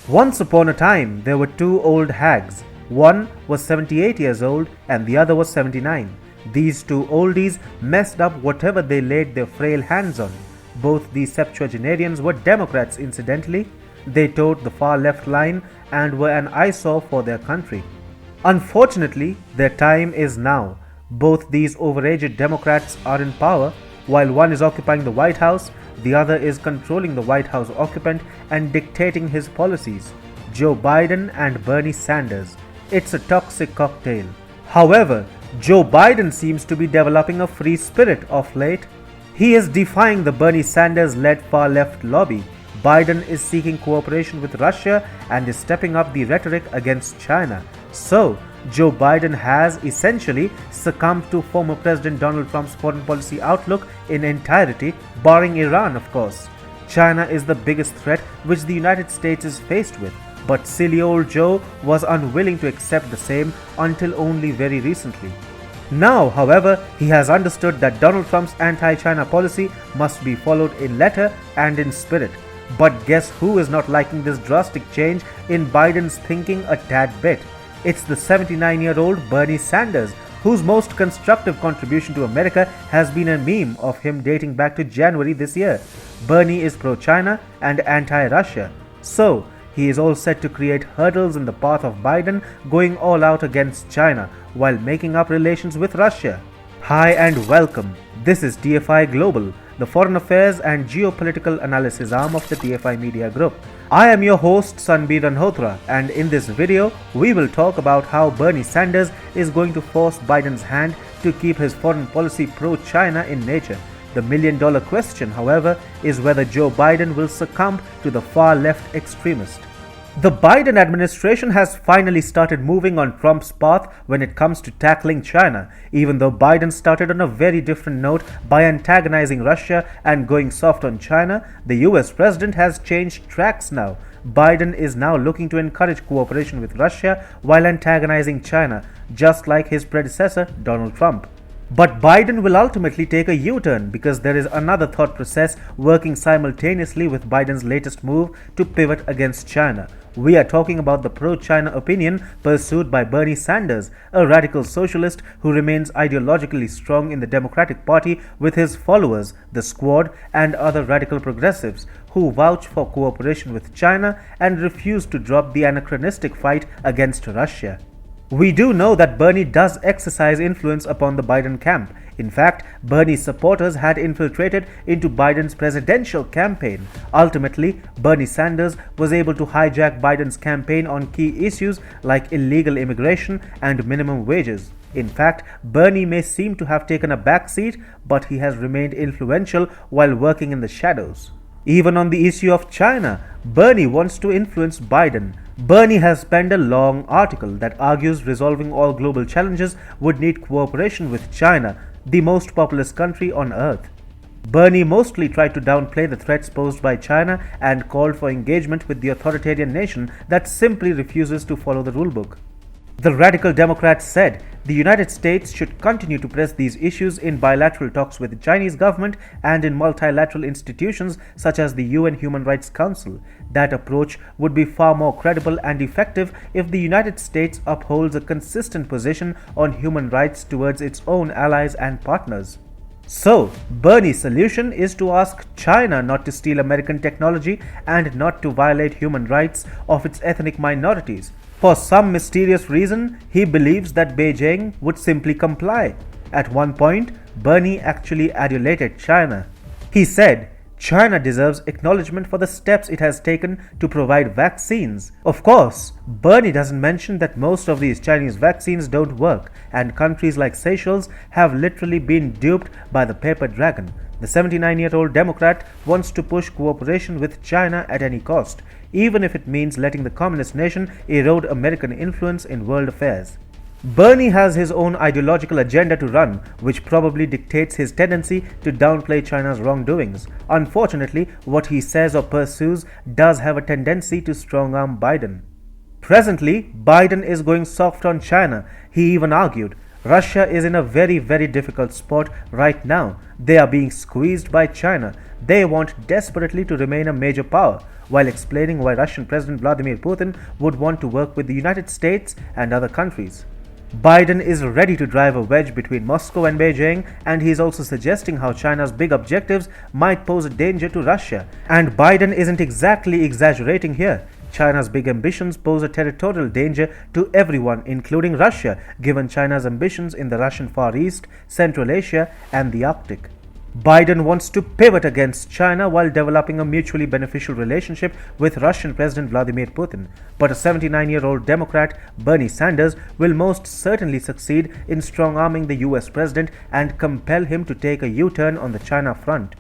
Once upon a time, there were two old hags. One was 78 years old and the other was 79. These two oldies messed up whatever they laid their frail hands on. Both these septuagenarians were Democrats, incidentally. They towed the far left line and were an eyesore for their country. Unfortunately, their time is now. Both these overaged Democrats are in power. While one is occupying the White House, the other is controlling the White House occupant and dictating his policies. Joe Biden and Bernie Sanders. It's a toxic cocktail. However, Joe Biden seems to be developing a free spirit of late. He is defying the Bernie Sanders-led far-left lobby. Biden is seeking cooperation with Russia and is stepping up the rhetoric against China. So, Joe Biden has essentially succumbed to former President Donald Trump's foreign policy outlook in entirety, barring Iran, of course. China is the biggest threat which the United States is faced with, but silly old Joe was unwilling to accept the same until only very recently. Now, however, he has understood that Donald Trump's anti-China policy must be followed in letter and in spirit. But guess who is not liking this drastic change in Biden's thinking a tad bit? It's the 79-year-old Bernie Sanders, whose most constructive contribution to America has been a meme of him dating back to January this year. Bernie is pro-China and anti-Russia. So, he is all set to create hurdles in the path of Biden going all out against China while making up relations with Russia. Hi and welcome. This is TFI Global, the foreign affairs and geopolitical analysis arm of the TFI Media Group. I am your host Sanbir Ranhotra, and in this video we will talk about how Bernie Sanders is going to force Biden's hand to keep his foreign policy pro-China in nature. The million-dollar question, however, is whether Joe Biden will succumb to the far-left extremist. The Biden administration has finally started moving on Trump's path when it comes to tackling China, even though Biden started on a very different note by antagonizing Russia and going soft on China. The US president has changed tracks now. Biden is now looking to encourage cooperation with Russia while antagonizing China, just like his predecessor Donald Trump. But Biden will ultimately take a U-turn because there is another thought process working simultaneously with Biden's latest move to pivot against China. We are talking about the pro-China opinion pursued by Bernie Sanders, a radical socialist who remains ideologically strong in the Democratic Party with his followers, the Squad, and other radical progressives who vouch for cooperation with China and refuse to drop the anachronistic fight against Russia. We do know that Bernie does exercise influence upon the Biden camp. In fact, Bernie's supporters had infiltrated into Biden's presidential campaign. Ultimately, Bernie Sanders was able to hijack Biden's campaign on key issues like illegal immigration and minimum wages. In fact, Bernie may seem to have taken a backseat, but he has remained influential while working in the shadows. Even on the issue of China, Bernie wants to influence Biden. Bernie has penned a long article that argues resolving all global challenges would need cooperation with China, the most populous country on earth. Bernie mostly tried to downplay the threats posed by China and called for engagement with the authoritarian nation that simply refuses to follow the rulebook. The radical Democrats said the United States should continue to press these issues in bilateral talks with the Chinese government and in multilateral institutions such as the UN Human Rights Council. That approach would be far more credible and effective if the United States upholds a consistent position on human rights towards its own allies and partners. So, Bernie's solution is to ask China not to steal American technology and not to violate human rights of its ethnic minorities. For some mysterious reason, he believes that Beijing would simply comply. At one point, Bernie actually adulated China. He said, China deserves acknowledgement for the steps it has taken to provide vaccines. Of course, Bernie doesn't mention that most of these Chinese vaccines don't work, and countries like Seychelles have literally been duped by the paper dragon. The 79-year-old Democrat wants to push cooperation with China at any cost, even if it means letting the communist nation erode American influence in world affairs. Bernie has his own ideological agenda to run, which probably dictates his tendency to downplay China's wrongdoings. Unfortunately, what he says or pursues does have a tendency to strong-arm Biden. Presently, Biden is going soft on China. He even argued, Russia is in a very, very difficult spot right now. They are being squeezed by China. They want desperately to remain a major power, while explaining why Russian President Vladimir Putin would want to work with the United States and other countries. Biden is ready to drive a wedge between Moscow and Beijing, and he is also suggesting how China's big objectives might pose a danger to Russia. And Biden isn't exactly exaggerating here. China's big ambitions pose a territorial danger to everyone, including Russia, given China's ambitions in the Russian Far East, Central Asia, and the Arctic. Biden wants to pivot against China while developing a mutually beneficial relationship with Russian President Vladimir Putin. But a 79-year-old Democrat, Bernie Sanders, will most certainly succeed in strong-arming the US president and compel him to take a U-turn on the China front.